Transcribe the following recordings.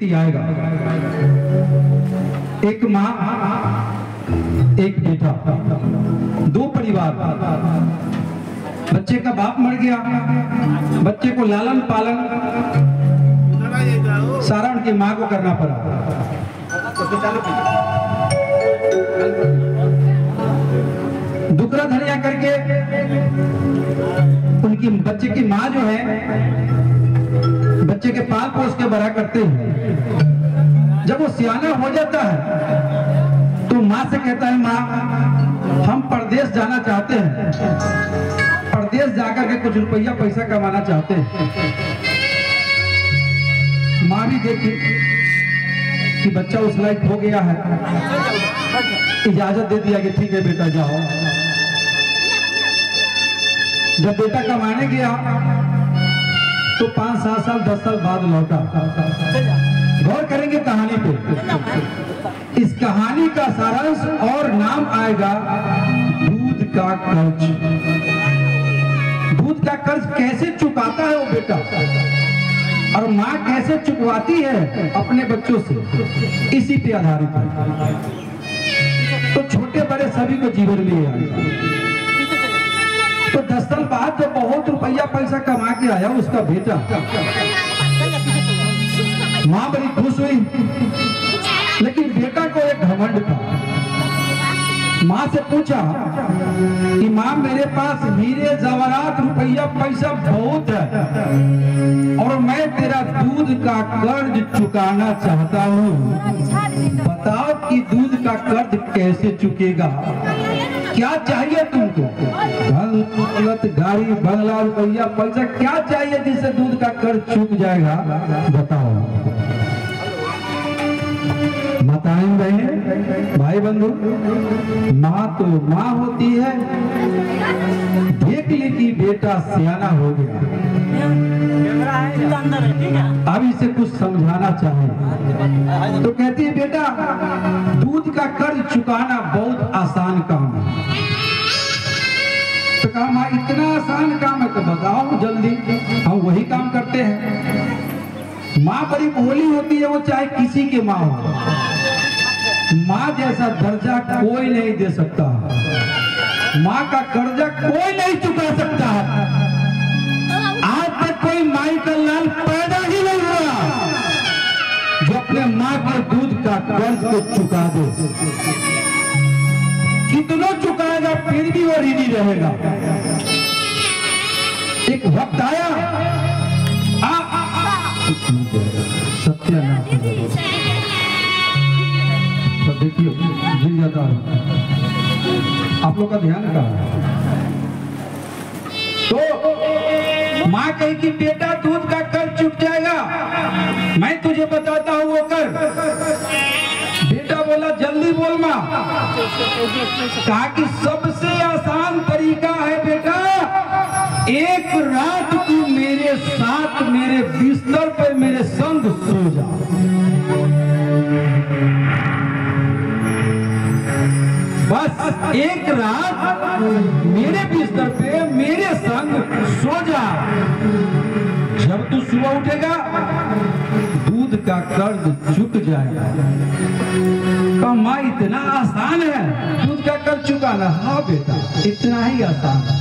स्थिति आएगा। एक माँ, एक बेटा, दो परिवार, बच्चे का बाप मर गया, बच्चे को लालन पालन सारा उनकी माँ को करना पड़ा। दुखरा धनिया करके उनकी बच्चे की माँ जो है बच्चे के पाल पोस के बड़ा करते हैं। जब वो सियाना हो जाता है तो माँ से कहता है, माँ हम परदेश जाना चाहते हैं, परदेश जाकर के कुछ रुपया पैसा कमाना चाहते हैं। माँ भी देखी कि बच्चा उस लायक हो गया है, इजाजत दे दिया कि ठीक है बेटा जाओ। जब बेटा कमाने गया तो 5-7 साल 10 साल बाद लौटा। गौर करेंगे कहानी पे। इस कहानी का सारांश और नाम आएगा दूध का कर्ज। दूध का कर्ज कैसे चुकाता है वो बेटा, और माँ कैसे चुकवाती है अपने बच्चों से, इसी पे आधारित है। तो छोटे बड़े सभी को जीवन में आएगा। तो 10 साल बाद जब बहुत रुपया पैसा कमा के आया उसका बेटा, माँ बड़ी खुश हुई, लेकिन बेटा को एक घमंड था। माँ से पूछा कि माँ मेरे पास हीरे जवाहरात रुपया पैसा बहुत है और मैं तेरा दूध का कर्ज चुकाना चाहता हूँ, बताओ कि दूध का कर्ज कैसे चुकेगा, क्या चाहिए तुमको? धन दौलत गाड़ी बंगला रुपया पैसा क्या चाहिए जिससे दूध का कर्ज चुक जाएगा, बताओ। बताएं बहन भाई बंधु, माँ तो माँ होती है। देख ली कि बेटा सियाना हो गया, अब इसे कुछ समझाना चाहिए। तो कहती है बेटा दूध का कर्ज चुकाना बहुत आसान काम है। तो कहा माँ इतना आसान काम है तो बताओ जल्दी, हम वही काम करते हैं। माँ बड़ी भोली होती है, वो चाहे किसी की माँ हो, माँ जैसा दर्जा कोई नहीं दे सकता, माँ का कर्जा कोई नहीं चुका सकता है। आज तक कोई माई का लाल पैदा ही नहीं हुआ जो अपने माँ के दूध का कर्ज को चुका दे। कितना चुकाएगा फिर भी वो ऋणी रहेगा। एक वक्त आया, सत्यानाश तो देखिए गिर जाता है, आप लोग का ध्यान कहाँ? तो माँ कही कि बेटा दूध का कर्ज चुक जाएगा, मैं तुझे बताता हूँ वो कर। बेटा बोला जल्दी बोल माँ। कहा कि सबसे आसान तरीका है बेटा, एक रात तू मेरे साथ मेरे बिस्तर पे मेरे संग सो जा। बस एक रात मेरे बिस्तर पे मेरे संग सो जा। जब तू सुबह उठेगा दूध का कर्ज चुक जाएगा। तो माँ इतना आसान है दूध का कर्ज चुकाना? हाँ बेटा इतना ही आसान है।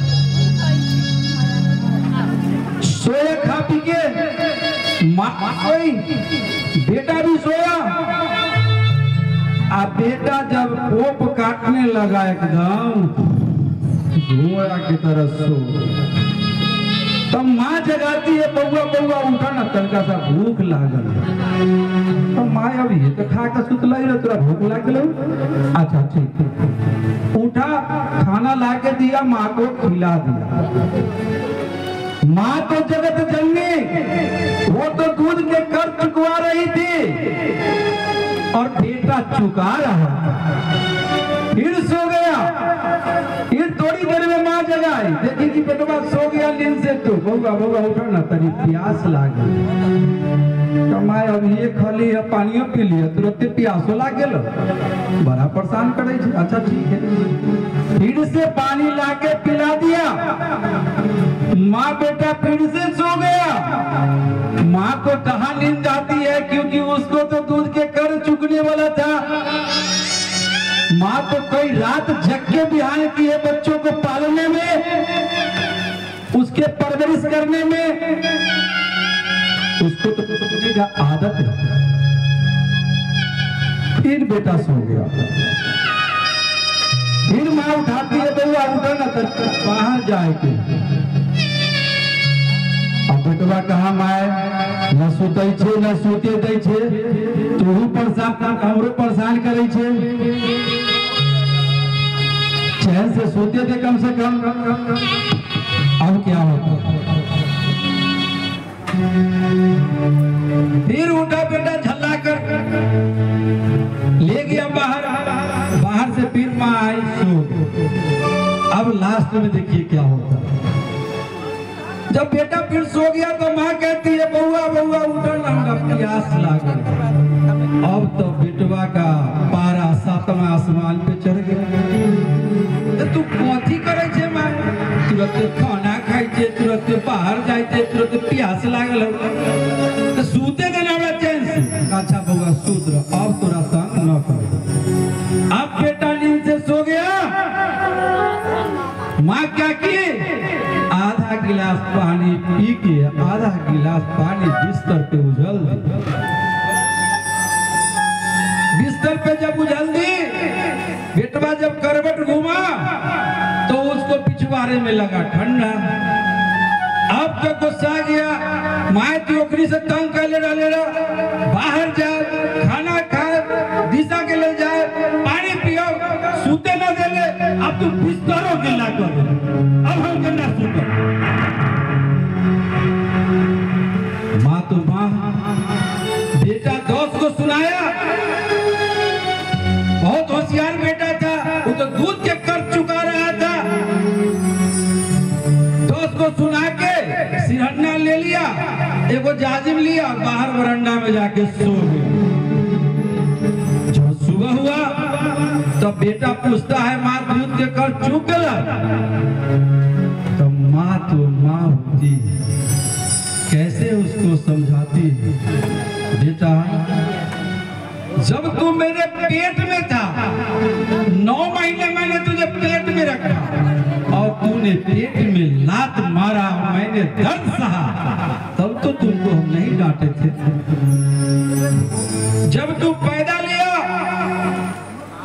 सोया खा पी के माँ सोई, बेटा भी सोया। अब बेटा जब पोप काटने लगा एकदम घोड़ा की तरह सो, तब माँ जगाती है बउआ बउआ उठा ना, तनका सा भूख लागल। तो माँ अब ये तो खा के सुतला ही, तोरा भूख लागल? अच्छा ठीक, उठा खाना ला के दिया, माँ को खिला दिया। माँ तो जगत जननी, वो तो दूध के कर्ज चुकवा रही थी और बेटा चुका रहा। फिर सो गया, फिर थोड़ी देर में माँ जगाई, देखी कि बेटवा सो गया नींद से। तो बउआ बउआ उठो ना, तनी प्यास लागी। कमाए अब ये खाली है पानियो पी लिया तुरंत प्यासो लाग गेल बड़ा परेशान करे छे। अच्छा ठीक है, फिर से पानी लाके पिला दिया। माँ बेटा फिर से सो गया। माँ को कहाँ नींद आती है, क्योंकि उसको तो दूध के कर चुकने वाला था। माँ तो कई रात जग के बिहान की है बच्चों को पालने में, उसके परवरिश करने में। उसको तो सोने का आदत है। फिर बेटा सो गया, फिर माँ उठाती है, बउआ उठो ना बाहर जाए के। अब बेटवा कहा माए न सुते छे न सोते दे छे, तू परेशान हमरो परेशान करे छे। चैन से सोते थे कम से कम। अब क्या होता, फिर उठा बेटा झल्ला कर ले गया बाहर। बाहर से फिर माँ आई सो। अब लास्ट में देखिए क्या होता। जब बेटा फिर सो गया तो माँ कहती है बउआ बउआ उठो ना, प्यास लागल। अब तो बेटवा का पारा 7वां आसमान पे चढ़ गया। तू कथी करे छे माँ, तुरंत खाना खाई छे, तुरंत बाहर जाए छे, तुरंत प्यास लागल तो सूते देना हमरा चैन से। अच्छा बउआ सूत रहो, अब तोरा तंग न करो। अब बेटा नींद से सो गया। माँ क्या की, आधा गिलास पानी पी के आधा गिलास पानी बिस्तर पे उझल दी। बिस्तर पे जब उझल दी, बेटवा जब करवट घूमा तो उसको पिछवाड़े में लगा ठंडा। अब तो गुस्सा गया, माए टोकरी से तंग कर ले रहा, बाहर जाए, खाना खाए, दिशा के ले जाए, पानी पियो, सूते ना दे ले। अब तू बिस्तरों गिला कर दे, अब हम करना सूते। माँ तो माँ, बेटा दोस्त को सुनाया। बहुत होशियार बेटा था, वो तो दूध के कर चुका रहा था। दोस्त को सुना के सिरहना ले लिया, एगो जाजिम लिया, बाहर वरांडा में जाके सो गया। जब सुबह हुआ तो बेटा पूछता है माँ दूध के कर चूक गया। तो माँ तो माँ होती, कैसे उसको समझाती, बेटा जब तू मेरे पेट में था, 9 महीने मैंने तुझे पेट में रखा और तूने पेट में लात मारा, मैंने दर्द सहा, तब तो तुमको हम नहीं डांटे थे। जब तू पैदा लिया,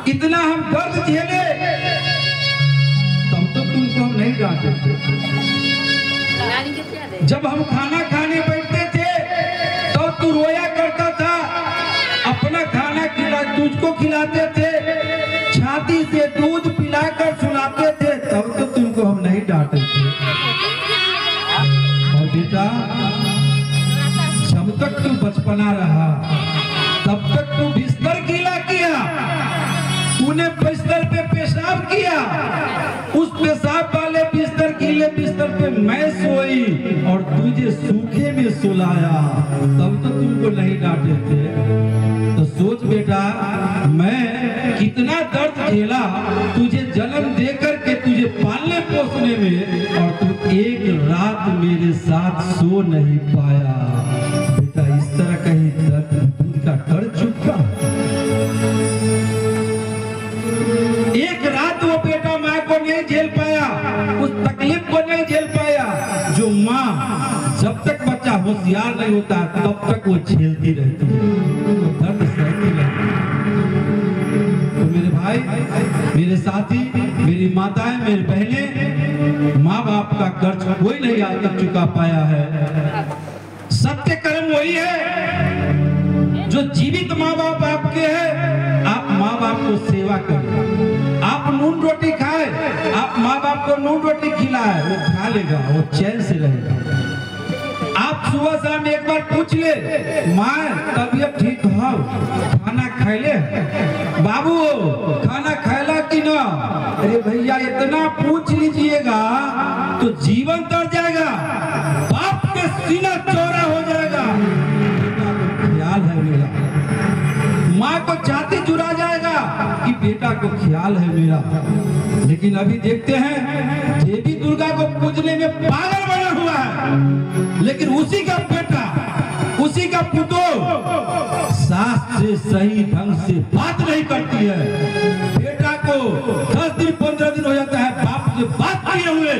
इतना हम दर्द झेले, तब तो तुमको हम नहीं डांटे थे। जब हम खाना खाने बैठते थे तो तू रोया करता था, अपना खाना तुझको खिलाते थे, छाती से दूध पिलाकर सुलाते थे, तब तो तुमको हम नहीं डांटे थे। और बेटा जब तक तू बचपना रहा तब तक तू बिस्तर गीला किया, तूने बिस्तर पे पेशाब किया, उस पेशाब वाले बिस्तर गीले बिस्तर पे मैं सोई और तुझे सूखे में सुलाया, तब तो तुमको नहीं डांटे थे। तो सोच बेटा मैं कितना दर्द झेला तुझे जन्म देकर के, तुझे पालने पोसने में, और तू एक रात मेरे साथ सो नहीं पाया। बेटा इस तरह कहीं दूध का कर चुका। एक रात वो बेटा माँ को नहीं झेल पाया, उस तकलीफ को नहीं झेल पाया जो माँ जब तक बच्चा होशियार नहीं होता तब तक वो झेलती रहती है, वो दर्द सहती रहती है। तो मेरे भाई, मेरे साथी, मेरी माताएं, मेरी बहनें, माँ बाप का कर्ज कोई नहीं आज तक चुका पाया है। सत्य कर्म वही है जो जीवित माँ बाप आपके हैं। आप माँ बाप को सेवा करें, आप नून रोटी खाए, आप माँ बाप को नून रोटी खिलाए, वो खा लेगा, वो चैन से रहेगा। आप सुबह शाम एक बार पूछ ले, माँ तबीयत ठीक हो, खाना खाइले, बाबू खाना खाइला कि ना? अरे भैया इतना पूछ लीजिएगा तो जीवन तर जाएगा, बाप के सीना चौड़ा हो जाएगा। मेरा। माँ को छाती चुरा जाएगा कि बेटा को ख्याल है मेरा। लेकिन अभी देखते हैं देवी दुर्गा को पूजने में पागल बना हुआ है, लेकिन उसी का बेटा, उसी का पुतोह सास से सही ढंग से बात नहीं करती है। बेटा को 10 दिन 15 दिन हो जाता है बाप से बात किए हुए,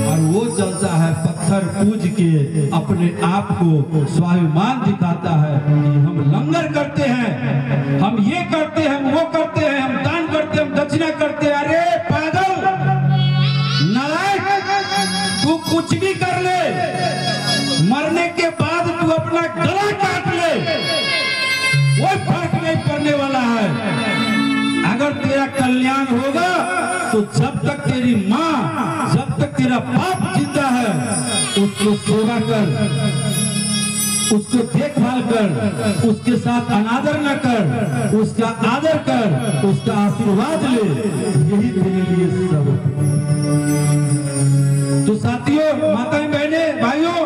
और वो चलता है पत्थर पूज के अपने आप को स्वाभिमान दिखाता है कि हम लंगर करते हैं, हम ये करते हैं, हम वो करते हैं, हम दान करते हैं, हम दक्षिणा करते हैं। अरे पागल नालायक, तू कुछ भी कर ले, मरने के बाद तू अपना गला काट ले, वो फर्क नहीं पड़ने वाला है। अगर तेरा कल्याण होगा तो जब तक तेरी माँ, जब तक तेरा बाप जिंदा है, उसको सेवा कर, उसको देखभाल कर, उसके साथ अनादर न कर, उसका आदर कर, उसका आशीर्वाद ले, यही तेरे लिए सब। तो साथियों, माताएं, बहने, भाइयों,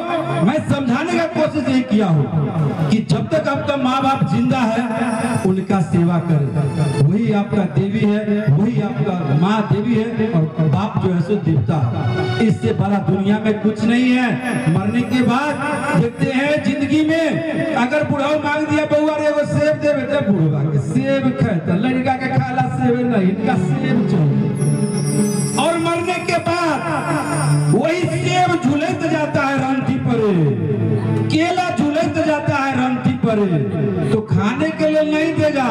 मैं समझाने का कोशिश यही किया हूँ कि जब तक आपका माँ बाप जिंदा है उनका सेवा करें। वही आपका देवी है, वही आपका माँ देवी है, और बाप जो है सो देवता है। इससे बड़ा दुनिया में कुछ नहीं है। मरने के बाद देखते हैं जिंदगी में अगर बुढ़ाओ मांग दिया बउआ रे वो सेब दे बेटा, बुढ़वा के सेब खाता, लड़का के खाला सेब नहीं, इनका सेब चाहिए। और मरने के बाद वही सेब झुलत जाता है रंथी परे, केला झुलत जाता है रंथी परे, तो खाने के लिए नहीं देगा,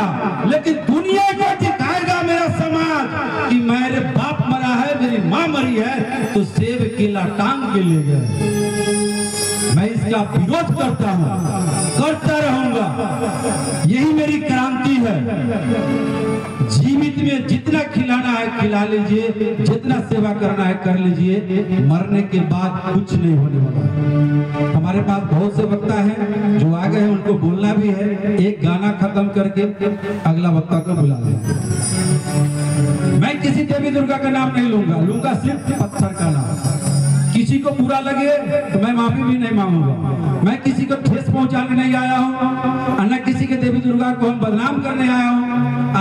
लेकिन दुनिया को दिखाएगा मेरा समाज कि मेरे बाप मरा है, मेरी माँ मरी है, तो सेब केला टांग के ले गए। मैं इसका विरोध करता हूँ, करता रहूंगा। यही मेरी क्रांति है। जीवित में जितना खिलाना है खिला लीजिए, जितना सेवा करना है कर लीजिए, मरने के बाद कुछ नहीं होने वाला। हमारे पास बहुत से वक्ता हैं जो आ गए हैं, उनको बोलना भी है। एक गाना खत्म करके अगला वक्ता को बुला लें। मैं किसी देवी दुर्गा का नाम नहीं लूंगा सिर्फ पत्थर का नाम। किसी को बुरा लगे तो मैं माफी भी नहीं मांगूंगा। मैं किसी को ठेस पहुंचाने नहीं आया हूँ, न किसी के देवी दुर्गा को हम बदनाम करने आया हूँ,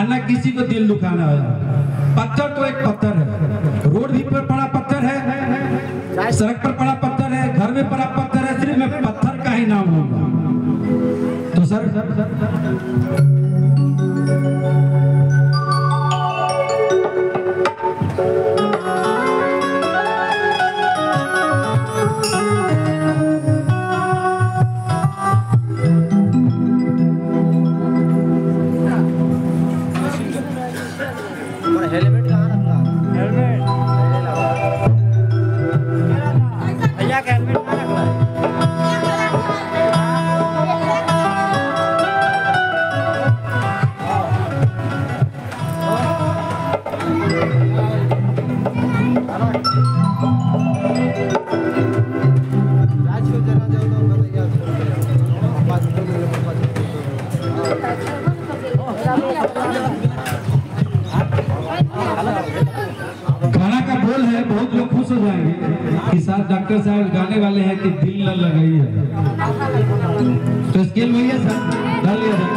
न किसी को दिल दुखाने आया हूँ। पत्थर तो एक पत्थर है, रोड भी पर पड़ा पत्थर है, सड़क पर पड़ा पत्थर है, घर में पड़ा पत्थर है, सिर्फ मैं पत्थर का ही नाम लूंगा। तो सर हेलमेट कहाँ रखा? हेलमेट भैया का हेलमेट कहाँ रखा है? गाना का बोल है, बहुत लोग खुश हो जाएंगे कि साथ डॉक्टर साहब गाने वाले हैं कि दिल न लगाई है। तो स्केल भैया सर डाल लिया जाए।